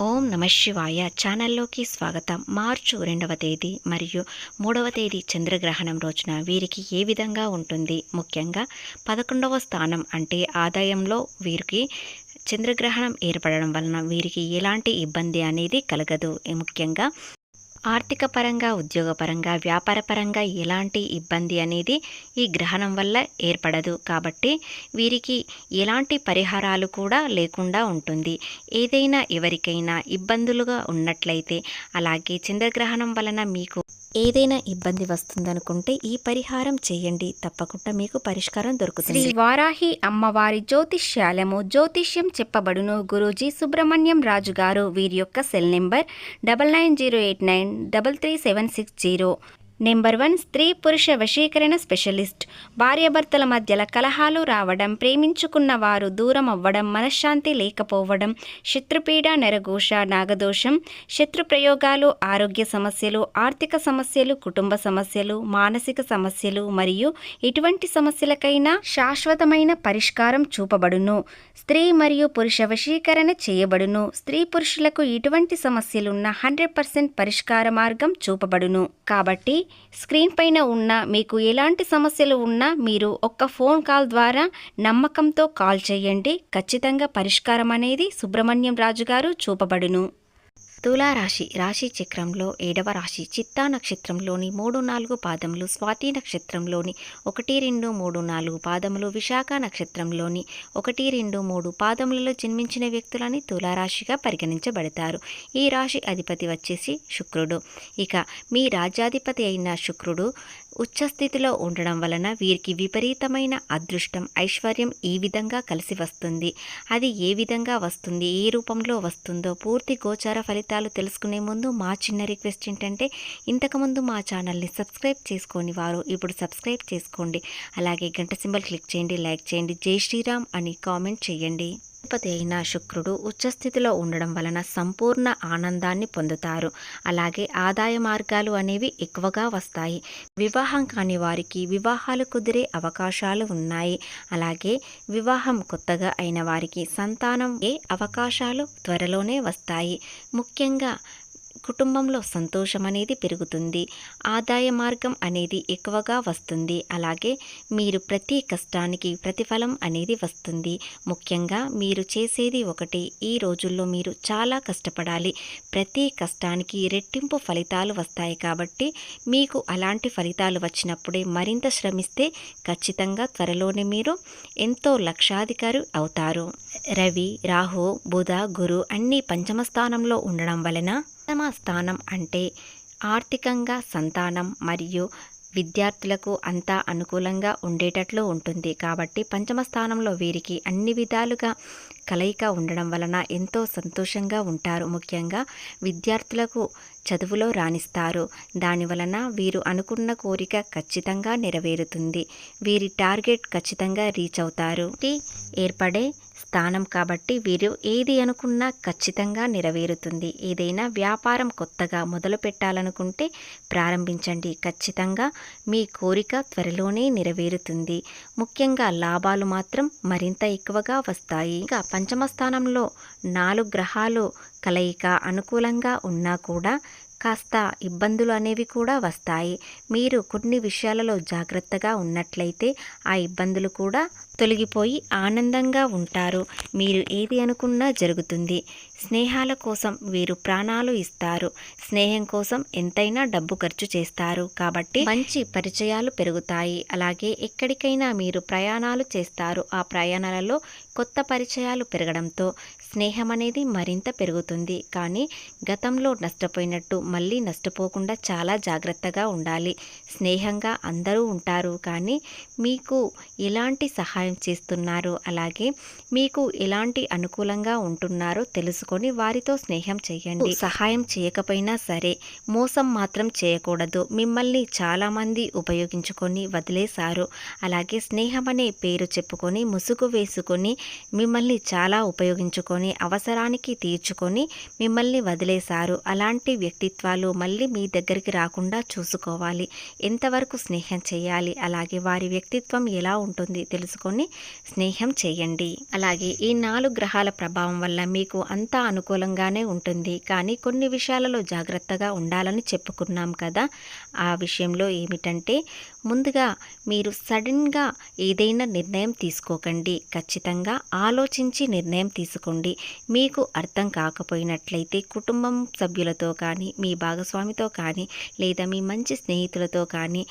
ఓం నమ శివాయ ఛానల్లోకి స్వాగతం. మార్చి 2వ తేదీ మరియు 3వ తేదీ చంద్రగ్రహణం రోజున వీరికి ఏ విధంగా ఉంటుంది? ముఖ్యంగా 11వ స్థానం అంటే ఆదాయంలో వీరికి చంద్రగ్రహణం ఏర్పడడం వలన వీరికి ఎలాంటి ఇబ్బంది అనేది కలగదు. ముఖ్యంగా ఆర్థిక పరంగా, ఉద్యోగపరంగా, వ్యాపారపరంగా ఎలాంటి ఇబ్బంది అనేది ఈ గ్రహణం వల్ల ఏర్పడదు. కాబట్టి వీరికి ఎలాంటి పరిహారాలు కూడా లేకుండా ఉంటుంది. ఏదైనా ఎవరికైనా ఇబ్బందులుగా ఉన్నట్లయితే, అలాగే చంద్రగ్రహణం వలన మీకు ఏదైనా ఇబ్బంది వస్తుందనుకుంటే ఈ పరిహారం చేయండి, తప్పకుండా మీకు పరిష్కారం దొరుకుతుంది. శ్రీ వారాహి అమ్మవారి జ్యోతిష్యాలము జ్యోతిష్యం చెప్పబడును. గురూజీ సుబ్రహ్మణ్యం రాజు గారు. వీరి యొక్క సెల్ నెంబర్ 9908933760. నెంబర్ 1 స్త్రీ పురుష వశీకరణ స్పెషలిస్ట్. భార్యాభర్తల మధ్యల కలహాలు రావడం, ప్రేమించుకున్న వారు దూరం అవ్వడం, మనశ్శాంతి లేకపోవడం, శత్రుపీడ, నరఘోష, నాగదోషం, శత్రు ప్రయోగాలు, ఆరోగ్య సమస్యలు, ఆర్థిక సమస్యలు, కుటుంబ సమస్యలు, మానసిక సమస్యలు మరియు ఇటువంటి సమస్యలకైనా శాశ్వతమైన పరిష్కారం చూపబడును. స్త్రీ మరియు పురుష వశీకరణ చేయబడును. స్త్రీ పురుషులకు ఇటువంటి సమస్యలున్న 100% పరిష్కార మార్గం చూపబడును. కాబట్టి స్క్రీన్ పైన ఉన్న మీకు ఎలాంటి సమస్యలు ఉన్నా మీరు ఒక్క ఫోన్ కాల్ ద్వారా నమ్మకంతో కాల్ చేయండి. ఖచ్చితంగా పరిష్కారం అనేది సుబ్రహ్మణ్యం రాజు గారు చూపబడును. తులారాశి రాశి చక్రంలో 7వ రాశి. చిత్తా నక్షత్రంలోని 3, 4 పాదములు, స్వాతి నక్షత్రంలోని 1, 2, 3, 4 పాదములు, విశాఖ నక్షత్రంలోని 1, 2, 3 పాదములలో జన్మించిన వ్యక్తులని తులారాశిగా పరిగణించబడతారు. ఈ రాశి అధిపతి వచ్చేసి శుక్రుడు. ఇక మీ రాజ్యాధిపతి అయిన శుక్రుడు ఉచ్చస్థితిలో ఉండడం వలన వీరికి విపరీతమైన అదృష్టం, ఐశ్వర్యం ఈ విధంగా కలిసి వస్తుంది. అది ఏ విధంగా వస్తుంది, ఏ రూపంలో వస్తుందో పూర్తి గోచార ఫలితాలు తెలుసుకునే ముందు మా చిన్న రిక్వెస్ట్ ఏంటంటే, ఇంతకుముందు మా ఛానల్ని సబ్స్క్రైబ్ చేసుకొని వారు ఇప్పుడు సబ్స్క్రైబ్ చేసుకోండి. అలాగే గంట సింబల్ క్లిక్ చేయండి, లైక్ చేయండి, జై శ్రీరామ్ అని కామెంట్ చేయండి. అధిపతి అయిన శుక్రుడు ఉచ్చస్థితిలో ఉండడం వలన సంపూర్ణ ఆనందాన్ని పొందుతారు. అలాగే ఆదాయ మార్గాలు అనేవి ఎక్కువగా వస్తాయి. వివాహం కాని వారికి వివాహాలు కుదిరే అవకాశాలు ఉన్నాయి. అలాగే వివాహం కొత్తగా అయిన వారికి సంతానం అవకాశాలు త్వరలోనే వస్తాయి. ముఖ్యంగా కుటుంబంలో సంతోషం అనేది పెరుగుతుంది. ఆదాయ మార్గం అనేది ఎక్కువగా వస్తుంది. అలాగే మీరు ప్రతి కష్టానికి ప్రతిఫలం అనేది వస్తుంది. ముఖ్యంగా మీరు చేసేది ఒకటి, ఈ రోజుల్లో మీరు చాలా కష్టపడాలి. ప్రతి కష్టానికి రెట్టింపు ఫలితాలు వస్తాయి. కాబట్టి మీకు అలాంటి ఫలితాలు వచ్చినప్పుడే మరింత శ్రమిస్తే ఖచ్చితంగా త్వరలోనే మీరు ఎంతో లక్షాధికారి అవుతారు. రవి, రాహు, బుధ, గురు అన్నీ పంచమ స్థానంలో ఉండడం వలన, పంచమ స్థానం అంటే ఆర్థికంగా సంతానం మరియు విద్యార్థులకు అంతా అనుకూలంగా ఉండేటట్లు ఉంటుంది. కాబట్టి పంచమ స్థానంలో వీరికి అన్ని విధాలుగా కలయిక ఉండడం వలన ఎంతో సంతోషంగా ఉంటారు. ముఖ్యంగా విద్యార్థులకు చదువులో రాణిస్తారు. దాని వలన వీరు అనుకున్న కోరిక ఖచ్చితంగా నెరవేరుతుంది. వీరి టార్గెట్ ఖచ్చితంగా రీచ్ అవుతారు. ఏర్పడే స్థానం కాబట్టి వీరు ఏది అనుకున్నా ఖచ్చితంగా నెరవేరుతుంది. ఏదైనా వ్యాపారం కొత్తగా మొదలు పెట్టాలనుకుంటే ప్రారంభించండి. ఖచ్చితంగా మీ కోరిక త్వరలోనే నెరవేరుతుంది. ముఖ్యంగా లాభాలు మాత్రం మరింత ఎక్కువగా వస్తాయి. ఇంకా పంచమ స్థానంలో 4 గ్రహాలు కలయిక అనుకూలంగా ఉన్నా కూడా కాస్త ఇబ్బందులు అనేవి కూడా వస్తాయి. మీరు కొన్ని విషయాలలో జాగ్రత్తగా ఉన్నట్లయితే ఆ ఇబ్బందులు కూడా తొలగిపోయి ఆనందంగా ఉంటారు. మీరు ఏది అనుకున్నా జరుగుతుంది. స్నేహాల కోసం వీరు ప్రాణాలు ఇస్తారు. స్నేహం కోసం ఎంతైనా డబ్బు ఖర్చు చేస్తారు. కాబట్టి మంచి పరిచయాలు పెరుగుతాయి. అలాగే ఎక్కడికైనా మీరు ప్రయాణాలు చేస్తారు. ఆ ప్రయాణాలలో కొత్త పరిచయాలు పెరగడంతో స్నేహం అనేది మరింత పెరుగుతుంది. కానీ గతంలో నష్టపోయినట్టు మళ్ళీ నష్టపోకుండా చాలా జాగ్రత్తగా ఉండాలి. స్నేహంగా అందరూ ఉంటారు, కానీ మీకు ఎలాంటి సహాయం చేస్తున్నారు, అలాగే మీకు ఎలాంటి అనుకూలంగా ఉంటున్నారో తెలుసుకొని వారితో స్నేహం చేయండి. సహాయం చేయకపోయినా సరే మోసం మాత్రం చేయకూడదు. మిమ్మల్ని చాలామంది ఉపయోగించుకొని వదిలేశారు. అలాగే స్నేహం అనే పేరు చెప్పుకొని ముసుగు వేసుకొని మిమ్మల్ని చాలా ఉపయోగించుకొని చేసుకొని అవసరానికి తీర్చుకొని మిమ్మల్ని వదిలేశారు. అలాంటి వ్యక్తిత్వాలు మళ్ళీ మీ దగ్గరికి రాకుండా చూసుకోవాలి. ఎంతవరకు స్నేహం చేయాలి, అలాగే వారి వ్యక్తిత్వం ఎలా ఉంటుంది తెలుసుకొని స్నేహం చేయండి. అలాగే ఈ 4 గ్రహాల ప్రభావం వల్ల మీకు అంతా అనుకూలంగానే ఉంటుంది. కానీ కొన్ని విషయాలలో జాగ్రత్తగా ఉండాలని చెప్పుకున్నాం కదా. ఆ విషయంలో ఏమిటంటే, ముందుగా మీరు సడన్గా ఏదైనా నిర్ణయం తీసుకోకండి. ఖచ్చితంగా ఆలోచించి నిర్ణయం తీసుకోండి. మీకు అర్థం కాకపోయినట్లయితే కుటుంబం సభ్యులతో కానీ, మీ భాగస్వామితో కానీ, లేదా మీ మంచి స్నేహితులతో కానీ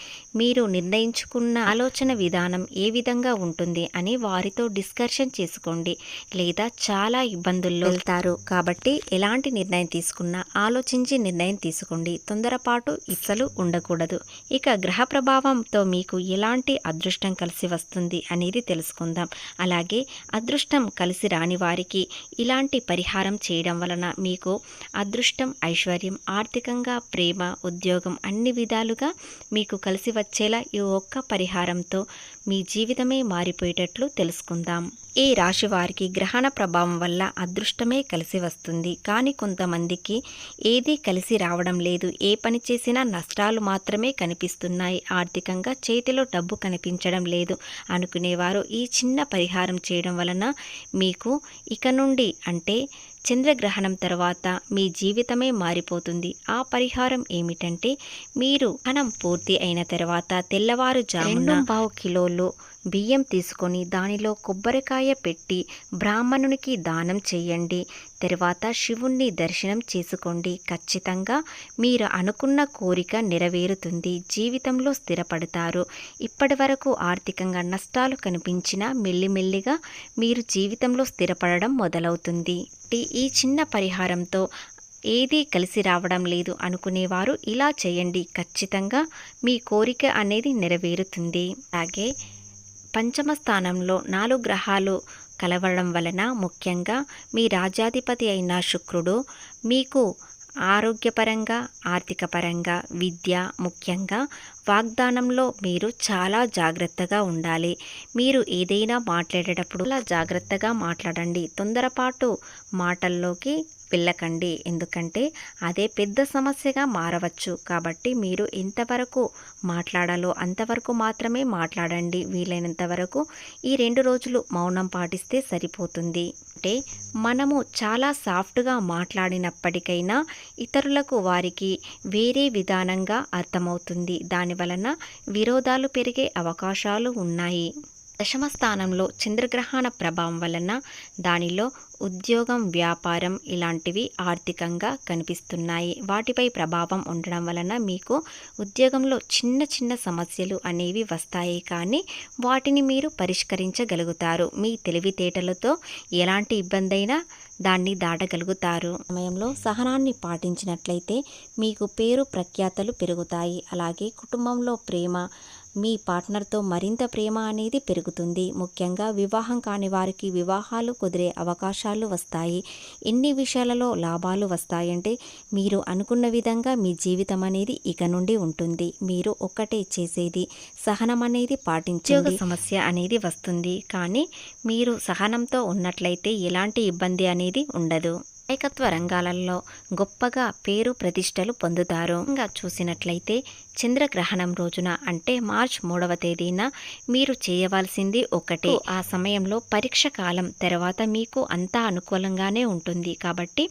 మీరు నిర్ణయించుకున్న ఆలోచన విధానం ఏ విధంగా ఉంటుంది అని వారితో డిస్కషన్ చేసుకోండి. లేదా చాలా ఇబ్బందుల్లో వెళ్తారు కాబట్టి ఎలాంటి నిర్ణయం తీసుకున్నా ఆలోచించి నిర్ణయం తీసుకోండి. తొందరపాటు ఇసలు ఉండకూడదు. ఇక గ్రహ ప్రభావంతో మీకు ఎలాంటి అదృష్టం కలిసి వస్తుంది అనేది తెలుసుకుందాం. అలాగే అదృష్టం కలిసి రాని వారికి ఇలాంటి పరిహారం చేయడం వలన మీకు అదృష్టం, ఐశ్వర్యం, ఆర్థికంగా, ప్రేమ, ఉద్యోగం అన్ని విధాలుగా మీకు కలిసి వచ్చేలా ఈ ఒక్క పరిహారంతో మీ జీవితమే మారిపోయేటట్లు తెలుసుకుందాం. ఈ రాశి వారికి గ్రహణ ప్రభావం వల్ల అదృష్టమే కలిసి వస్తుంది. కానీ కొంతమందికి ఏదీ కలిసి రావడం లేదు. ఏ పని చేసినా నష్టాలు మాత్రమే కనిపిస్తున్నాయి. ఆర్థికంగా చేతిలో డబ్బు కనిపించడం లేదు అనుకునేవారు ఈ చిన్న పరిహారం చేయడం వలన మీకు ఇక నుండి అంటే చంద్రగ్రహణం తర్వాత మీ జీవితమే మారిపోతుంది. ఆ పరిహారం ఏమిటంటే, మీరు గ్రహణం పూర్తి అయిన తర్వాత తెల్లవారుజామున 2.5 కిలోలు బియ్యం తీసుకొని దానిలో కొబ్బరికాయ పెట్టి బ్రాహ్మణునికి దానం చేయండి. తర్వాత శివుణ్ణి దర్శనం చేసుకోండి. ఖచ్చితంగా మీరు అనుకున్న కోరిక నెరవేరుతుంది. జీవితంలో స్థిరపడతారు. ఇప్పటి వరకు ఆర్థికంగా నష్టాలు కనిపించినా మెల్లిమెల్లిగా మీరు జీవితంలో స్థిరపడడం మొదలవుతుంది. ఈ చిన్న పరిహారంతో ఏదీ కలిసి రావడం లేదు అనుకునేవారు ఇలా చేయండి. ఖచ్చితంగా మీ కోరిక అనేది నెరవేరుతుంది. అలాగే పంచమ స్థానంలో 4 గ్రహాలు కలవడం వలన ముఖ్యంగా మీ రాజ్యాధిపతి అయిన శుక్రుడు మీకు ఆరోగ్యపరంగా, ఆర్థిక పరంగా, విద్య, ముఖ్యంగా వాగ్దానంలో మీరు చాలా జాగ్రత్తగా ఉండాలి. మీరు ఏదైనా మాట్లాడేటప్పుడు అలా జాగ్రత్తగా మాట్లాడండి. తొందరపాటు మాటల్లోకి వెళ్ళకండి. ఎందుకంటే అదే పెద్ద సమస్యగా మారవచ్చు. కాబట్టి మీరు ఎంతవరకు మాట్లాడాలో అంతవరకు మాత్రమే మాట్లాడండి. వీలైనంత వరకు ఈ 2 రోజులు మౌనం పాటిస్తే సరిపోతుంది. అంటే మనము చాలా సాఫ్ట్గా మాట్లాడినప్పటికైనా ఇతరులకు వారికి వేరే విధానంగా అర్థమవుతుంది. దానివలన విరోధాలు పెరిగే అవకాశాలు ఉన్నాయి. దశమ స్థానంలో చంద్రగ్రహణ ప్రభావం వలన దానిలో ఉద్యోగం, వ్యాపారం ఇలాంటివి ఆర్థికంగా కనిపిస్తున్నాయి. వాటిపై ప్రభావం ఉండడం వలన మీకు ఉద్యోగంలో చిన్న చిన్న సమస్యలు అనేవి వస్తాయి. కానీ వాటిని మీరు పరిష్కరించగలుగుతారు. మీ తెలివితేటలతో ఎలాంటి ఇబ్బంది అయినా దాన్ని దాటగలుగుతారు. సమయంలో సహనాన్ని పాటించినట్లయితే మీకు పేరు ప్రఖ్యాతలు పెరుగుతాయి. అలాగే కుటుంబంలో ప్రేమ, మీ పార్ట్నర్తో మరింత ప్రేమ అనేది పెరుగుతుంది. ముఖ్యంగా వివాహం కాని వారికి వివాహాలు కుదిరే అవకాశాలు వస్తాయి. ఎన్ని విషయాలలో లాభాలు వస్తాయంటే, మీరు అనుకున్న విధంగా మీ జీవితం అనేది ఇక నుండి ఉంటుంది. మీరు ఒక్కటే చేసేది సహనం అనేది పాటించండి. సమస్య అనేది వస్తుంది, కానీ మీరు సహనంతో ఉన్నట్లయితే ఎలాంటి ఇబ్బంది అనేది ఉండదు. నాయకత్వ రంగాలలో గొప్పగా పేరు ప్రతిష్టలు పొందుతారు. ఇంకా చూసినట్లయితే చంద్రగ్రహణం రోజున అంటే మార్చ్ 3వ తేదీన మీరు చేయవలసింది ఒకటే. ఆ సమయంలో పరీక్ష కాలం తర్వాత మీకు అంతా అనుకూలంగానే ఉంటుంది. కాబట్టి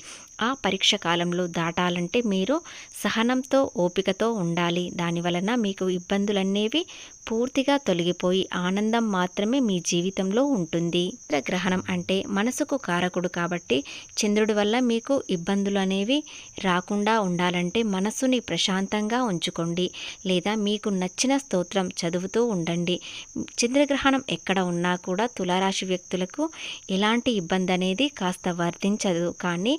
ఆ పరీక్ష కాలంలో దాటాలంటే మీరు సహనంతో, ఓపికతో ఉండాలి. దానివలన మీకు ఇబ్బందులనేవి పూర్తిగా తొలగిపోయి ఆనందం మాత్రమే మీ జీవితంలో ఉంటుంది. చంద్రగ్రహణం అంటే మనసుకు కారకుడు కాబట్టి చంద్రుడి వల్ల మీకు ఇబ్బందులు అనేవి రాకుండా ఉండాలంటే మనసుని ప్రశాంతంగా ఉంచుకోండి. లేదా మీకు నచ్చిన స్తోత్రం చదువుతూ ఉండండి. చంద్రగ్రహణం ఎక్కడ ఉన్నా కూడా తులారాశి వ్యక్తులకు ఎలాంటి ఇబ్బంది అనేది కాస్త వర్తించదు. కానీ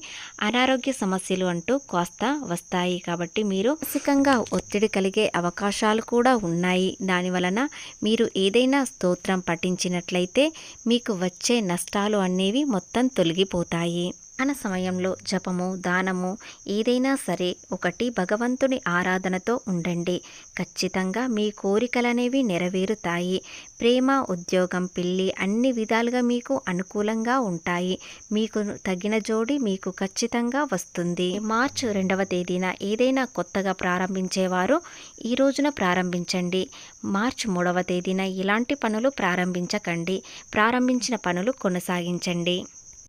అనారోగ్య సమస్యలు అంటూ కాస్త వస్తాయి. కాబట్టి మీరు మానసికంగా ఒత్తిడి కలిగే అవకాశాలు కూడా ఉన్నాయి. దానివలన మీరు ఏదైనా స్తోత్రం పఠించినట్లయితే మీకు వచ్చే నష్టాలు అనేవి మొత్తం తొలగిపోతాయి. ధ్యాన సమయంలో జపము, దానము ఏదైనా సరే ఒకటి భగవంతుని ఆరాధనతో ఉండండి. ఖచ్చితంగా మీ కోరికలనేవి నెరవేరుతాయి. ప్రేమ, ఉద్యోగం, పెళ్ళి అన్ని విధాలుగా మీకు అనుకూలంగా ఉంటాయి. మీకు తగిన జోడి మీకు ఖచ్చితంగా వస్తుంది. మార్చి 2వ తేదీన ఏదైనా కొత్తగా ప్రారంభించేవారు ఈ రోజున ప్రారంభించండి. మార్చి 3వ తేదీన ఇలాంటి పనులు ప్రారంభించకండి. ప్రారంభించిన పనులు కొనసాగించండి.